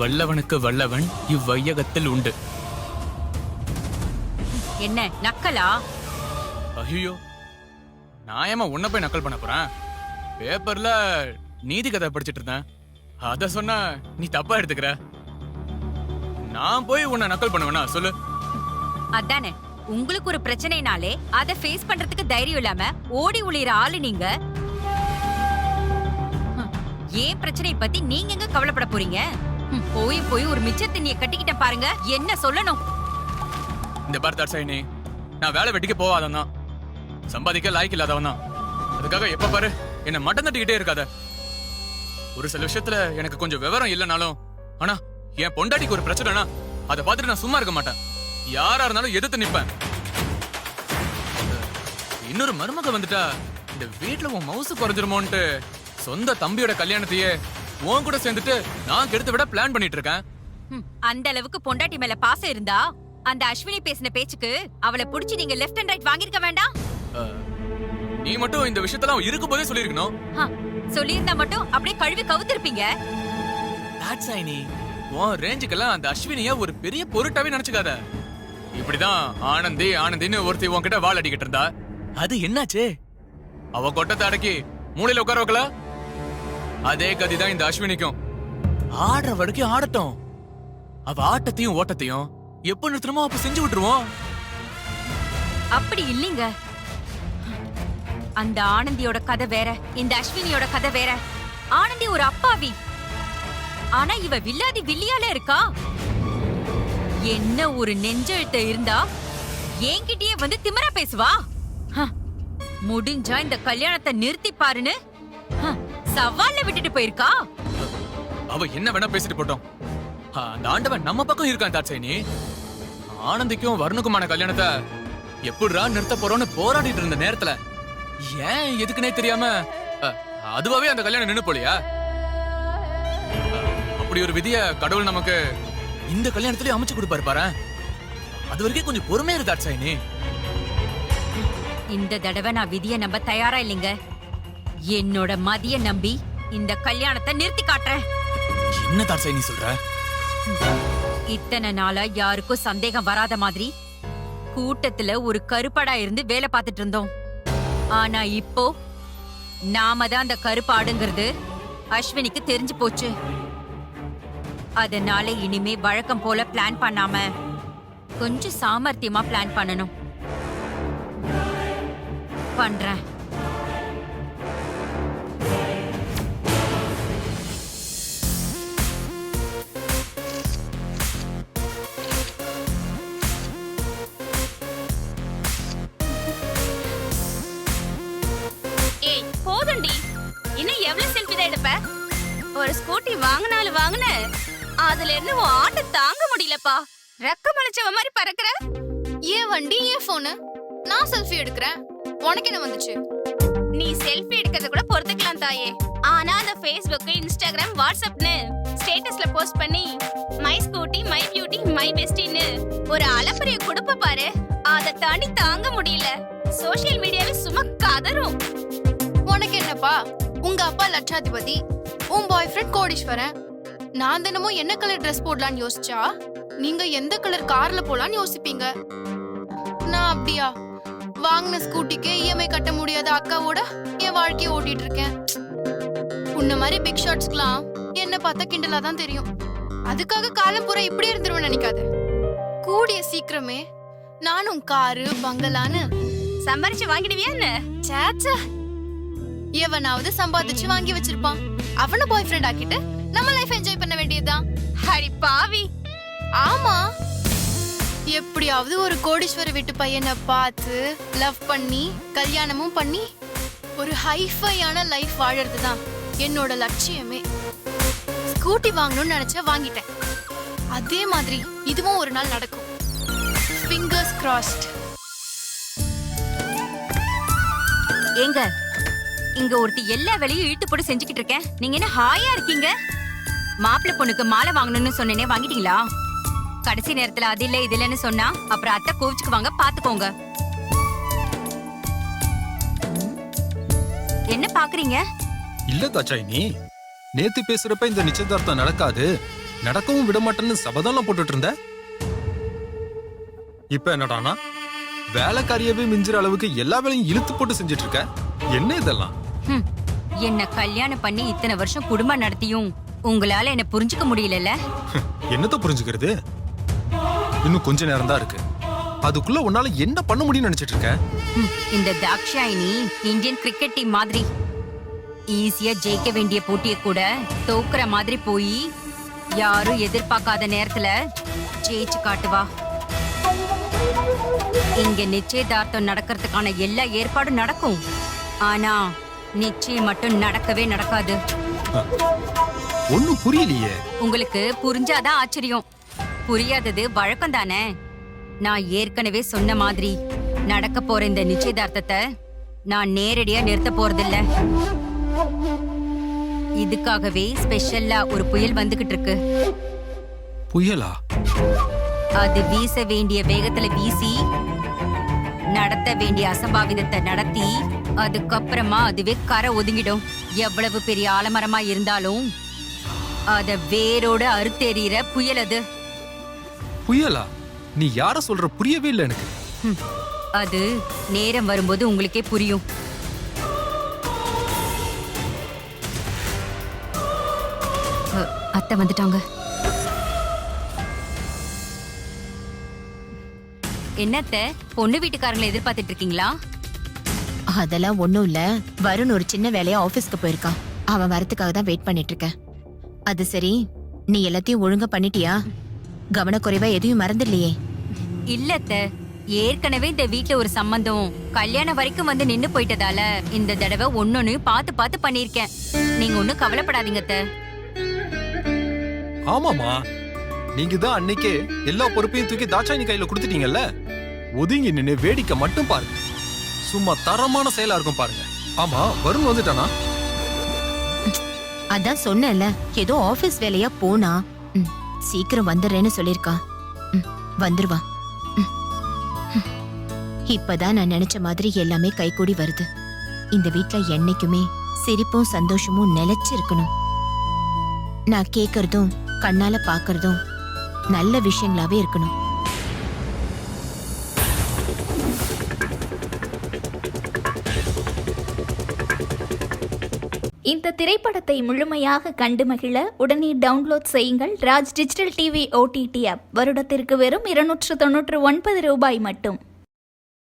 வல்லவனுக்கு வல்லவன் இவ்வையகத்தில் உண்டு. என்ன நக்கலா? ஐயோ, நான் ஏமா உன்னை போய் நக்கல் பண்ண போறேன்? பேப்பர்ல நீதி கதை படிச்சிட்டு இருந்தேன், அத சொன்னா நீ தப்பா எடுத்துக்கிற. நான் போய் உன்னை நக்கல் பண்ணுவேனா சொல்லு? அதானே, உங்களுக்கு ஒரு பிரச்சனைனாலே அத ஃபேஸ் பண்றதுக்கு தைரியம் இல்லாம ஓடி ஒளிற ஆளு நீங்க. ஏன் பிரச்சனை பத்தி நீங்க எங்க கவலைப்பட போறீங்க? போய் போய் ஒரு மிச்ச தண்ணிய கட்டிக்கிட்ட பாருங்க, என்ன சொல்லணும்? இந்த பார் தாட்சாயினி, நான் வேலை வெட்டிக்க போவாதவன் தான், சம்பாதிக்க லாய்க்கு இல்லாதவன் தான். அதுக்காக எப்ப பாரு என்ன மட்டம் தட்டிக்கிட்டே இருக்காத. ஒரு சில விஷயத்துல எனக்கு கொஞ்சம் விவரம் இல்லைனாலும், ஆனா என் பொண்டாட்டிக்கு ஒரு பிரச்சனைனா அதை பார்த்துட்டு நான் சும்மா இருக்க மாட்டேன். யாரா இருந்தாலும் எதிர்த்து நிப்பேன். இன்னொரு மருமக வந்துட்டா இந்த வீட்டுல உன் மவுசு குறைஞ்சிருமோன்ட்டு சொந்த தம்பியோட கல்யாணத்தையே உன் கூட சேர்ந்துட்டு நான் கெடுத்து விட பிளான் பண்ணிட்டு இருக்கேன். அந்த அளவுக்கு பொண்டாட்டி மேல பாசம் இருந்தா அந்த அஸ்வினி பேசின பேச்சுக்கு அவளை புடிச்சு நீங்க லெஃப்ட் அண்ட் ரைட் வாங்கிருக்க வேண்டாம்? நீ மட்டும் இந்த விஷயத்தெல்லாம் இருக்கும் போதே சொல்லிருக்கணும். சொல்லியிருந்தா மட்டும் அப்படியே கழுவி கவுத்திருப்பீங்க. தாட்சாயினி, உன் ரேஞ்சுக்கெல்லாம் அந்த அஸ்வினிய ஒரு பெரிய பொருட்டாவே நினைச்சுக்காத. இப்படிதான் ஆனந்தி ஆனந்தின்னு ஒருத்தி உன்கிட்ட வால் அடிக்கிட்டு இருந்தா, அது என்னாச்சு? அவ கொட்டத்தை அடக்கி மூளையில உட்கார வைக்கல. அதே கதிதான் இந்த அஸ்வினிக்கும். ஆடுற வரைக்கும் ஆடட்டும், அவ ஆட்டத்தையும் ஓட்டத்தையும் எப்ப நிறுத்தணுமோ அப்ப செஞ்சு விட்டுருவோம். அப்படி இல்லீங்க, அந்த ஆனந்தியோட கதை வேற, இந்த அஸ்வினியோட கதை வேற. ஆனந்தி ஒரு அப்பாவி, ஆனா இவ வில்லாதி வில்லியால இருக்கா. என்ன ஒரு நெஞ்செழுத்த இருந்தா என்கிட்டயே வந்து திமிரா பேசுவா. முடிஞ்சா இந்த கல்யாணத்தை நிறுத்தி பாருன்னு சவால்ல விட்டுட்டு போயிருக்கா. அவ என்ன வேணா பேசிட்டு போட்டோம், அந்த ஆண்டவன் நம்ம பக்கம் இருக்கான். தாட்சாயினி, ஆனந்திக்கும் வருணுக்குமான கல்யாணத்தை எப்படிரா நிறுத்த போறோம்னு போராடிட்டு இருந்த நேரத்துல ஏன் எதுக்குன்னே தெரியாம அதுவாவே அந்த கல்யாணம் நின்னு போலியா? அப்படி ஒரு விதிய கடவுள் நமக்கு இந்த கல்யாணத்திலே அமைச்சு கொடுப்பாரு பாரு. அது வரைக்கும் கொஞ்சம் பொறுமையா இரு தாட்சாயினி. இந்த தடவை நான் விதிய நம்ப தயாரா இல்லைங்க. என்னோட மதிய நம்பி இந்த கல்யாணத்தை நிறுத்தி காட்டுறேன். என்ன தாட்சாயினி சொல்ற? இத்தனை நாளா யாருக்கும் சந்தேகம் வராத மாதிரி கூட்டத்துல ஒரு கருப்படா இருந்து வேலை பார்த்துட்டு இருந்தோம். ஆனா இப்போ நாம தான் அந்த கருப்பாடுங்கிறது அஸ்வினிக்கு தெரிஞ்சு போச்சு. அதனால இனிமே வழக்கம் போல பிளான் பண்ணாம கொஞ்சம் சாமர்த்தியமா பிளான் பண்ணணும். பண்றேன். போதுண்டி, இன்னும் எவ்வளவு செல்ஃபி தான் எடுப்ப? ஒரு ஸ்கூட்டி வாங்கினாலும் வாங்கின, அதுல இருந்து உன் ஆட்ட தாங்க முடியலப்பா. ரெக்க மலைச்சவ மாதிரி பறக்குற. ஏன் வண்டி, ஏன் போனு, நான் செல்ஃபி எடுக்கிறேன், உனக்கு என்ன வந்துச்சு? நீ செல்ஃபி எடுக்கிறத கூட பொறுத்துக்கலாம் தாயே. ஆனா அந்த Facebook, இன்ஸ்டாகிராம், வாட்ஸ்அப்னு ஸ்டேட்டஸ்ல போஸ்ட் பண்ணி my scooty, my beauty, my பெஸ்டின்னு ஒரு அலப்பறைய கொடுப்ப பாரு, அதை தாண்டி தாங்க முடியல. சோசியல் மீடியாவே சும்மா கதறும். உனக்கு என்னப்பா, உங்க அப்பா லட்சாதிபதி, உன் பாய் ஃப்ரெண்ட் கோடீஸ்வரன். நான் தினமும் என்ன கலர் ட்ரெஸ் போடலான்னு யோசிச்சா நீங்க எந்த கலர் கார்ல போலான்னு யோசிப்பீங்க. நான் அப்படியா? வாங்கின ஸ்கூட்டிக்கே இஎம்ஐ கட்ட முடியாத அக்காவோட என் வாழ்க்கைய ஓட்டிட்டு இருக்கேன். உன்ன மாதிரி பிக் ஷாட்ஸ்க்குலாம் என்ன பார்த்தா கிண்டலா தான் தெரியும். அதுக்காக காலம் பூரா இப்படி இருந்துருவேன் நினைக்காத. கூடிய சீக்கிரமே நானும் காரு பங்களான்னு சம்பாரிச்சு வாங்கிடுவியா என்ன? சேச்சா, எவனாவது சம்பாதிச்சு வாங்கி வச்சிருப்பான், அவன பாய் ஃப்ரெண்ட் ஆக்கிட்டு நம்ம லைஃப் என்ஜாய் பண்ண வேண்டியதுதான். ஹரி பாவி. ஆமா, எப்படியாவது ஒரு கோடீஸ்வர வீட்டு பையனை பார்த்து லவ் பண்ணி கல்யாணமும் பண்ணி ஒரு ஹைஃபையான லைஃப் வாழறதுதான் என்னோட லட்சியமே. ஸ்கூட்டி வாங்கணும்னு நினைச்சா வாங்கிட்டேன். அதே மாதிரி இதுவும் ஒரு நாள் நடக்கும். Fingers crossed. ஏங்க, இங்க ஒருத்தி எல்லா வேலையும் இழுத்து போட்டு செஞ்சுக்கிட்டு இருக்கேன், நீங்க என்ன ஹாயா இருக்கீங்க? மாப்பிள்ளை பொண்ணுக்கு மாலை வாங்கணும்னு சொன்னேனே, வாங்கிட்டீங்களா? கடைசி நேரத்துல அது இல்ல இது இல்லன்னு சொன்னா அப்புறம் அத்தை கோவிச்சுக்குவாங்க, பாத்துக்கோங்க. என்ன பாக்குறீங்க? இல்ல தாட்சாயினி, நேத்து பேசுறப்ப இந்த நிச்சயதார்த்தம் நடக்காது, நடக்கவும் விட மாட்டேன்னு சபதம்லாம் போட்டுட்டு இருந்த. இப்ப என்னடானா வேலைக்காரியவே மிஞ்சுற அளவுக்கு எல்லா வேலையும் இழுத்து போட்டு செஞ்சுட்டு இருக்க. என்ன இதெல்லாம்? ஹம், என்ன கல்யாணம் பண்ணி இத்தனை வருஷம் குடும்பம் நடத்தியும் உங்களால என்ன புரிஞ்சுக்க முடியலல்ல? என்னத்த புரிஞ்சுக்கிறது? இன்னும் கொஞ்ச நேரம் தான் இருக்கு. அதுக்குள்ள உன்னால என்ன பண்ண முடியும்னு நினைச்சிட்டு இருக்க? இந்த தாக்ஷாயினி இந்தியன் கிரிக்கெட் டீம் மாதிரி ஈஸியா ஜெயிக்க வேண்டிய போட்டியை கூட தோக்குற மாதிரி போய் யாரும் எதிர்பார்க்காத நேரத்துல ஜெயிச்சு காட்டுவா. இங்க நிச்சயதார்த்தம் நடக்கிறதுக்கான எல்லா ஏற்பாடும் நடக்கும். ஆனா நிச்சயம் மட்டும் நடக்கவே நடக்காது. ஒண்ணும் புரியலையே. உங்களுக்கு புரிஞ்சாதான் ஆச்சரியம். புரியாதது வழக்கம் தானே. நான் ஏற்கனவே சொன்ன மாதிரி நடக்க போற இந்த நிச்சயதார்த்தத்தை நான் நேரடியா நிறுத்த போறதில்ல. இதுக்காகவே ஸ்பெஷல்லா ஒரு புயல் வந்துகிட்டு இருக்கு. புயலா? அது வீச வேண்டிய வேகத்துல வீசி நடத்த வேண்டிய அசம்பாவிதத்தை நடத்தி அதுக்கப்புறமா அதுவே கரை ஒதுங்கிடும். எவ்வளவு பெரிய ஆலமரமா இருந்தாலும் அத வேரோட அறுத்தெறிகிற புயல் அது. புயலா? நீ யார சொல்ற? புரியவே இல்லை எனக்கு. அது நேரம் வரும்போது உங்களுக்கே புரியும். அத்தை வந்துட்டாங்க. என்னத்த பொண்ணு வீட்டுக்காரங்களை எதிர்பார்த்துட்டு இருக்கீங்களா? அதெல்லாம் ஒண்ணும் இல்ல. வருண் ஒரு சின்ன வேலையா ஆபீஸ்க்கு போயிருக்கான். அவன் வரதுக்காக தான் வெயிட் பண்ணிட்டு இருக்கேன். அது சரி, நீ எல்லாத்தையும் ஒழுங்கா பண்ணிட்டியா? கவனக்குறைவா எதையும் மறந்துடலையே? இல்லத்த, ஏற்கனவே இந்த வீட்ல ஒரு சம்பந்தம் கல்யாணம் வரைக்கும் வந்து நின்னு போயிட்டதால இந்த தடவை ஒன்னொன்னு பார்த்து பார்த்து பண்ணிருக்கேன். நீங்க ஒண்ணும் கவலைப்படாதீங்க அத்தை. ஆமாமா, நீங்க தான் அன்னைக்கே எல்லா பொறுப்பையும் தூக்கி தாட்சாயினி கையில கொடுத்துட்டீங்கல்ல. ஒதுங்கி நின்னு வேடிக்கை மட்டும் பாருங்க. சும்மா தரமான செயலா இருக்கும் பாருங்க. ஆமா, வருண் வந்துட்டானா? அதான் சொன்னேன்ல, ஏதோ ஆபீஸ் வேலையா போனா. சீக்கிரம் வந்துடுறேன்னு சொல்லிருக்கான். வந்துருவா. இப்பதான் நான் நினைச்ச மாதிரி எல்லாமே கைகூடி வருது. இந்த வீட்ல என்னைக்குமே சிரிப்பும் சந்தோஷமும் நிலைச்சிருக்கணும். நான் கேக்குறதும் கண்ணால பாக்குறதும் நல்ல விஷயங்களாவே இருக்கணும். இந்த திரைப்படத்தை முழுமையாக கண்டு மகிழ உடனே டவுன்லோட் செய்யுங்கள் Raj digital TV OTT app. வருடத்திற்கு வெறும் 299 ரூபாய் மட்டும்.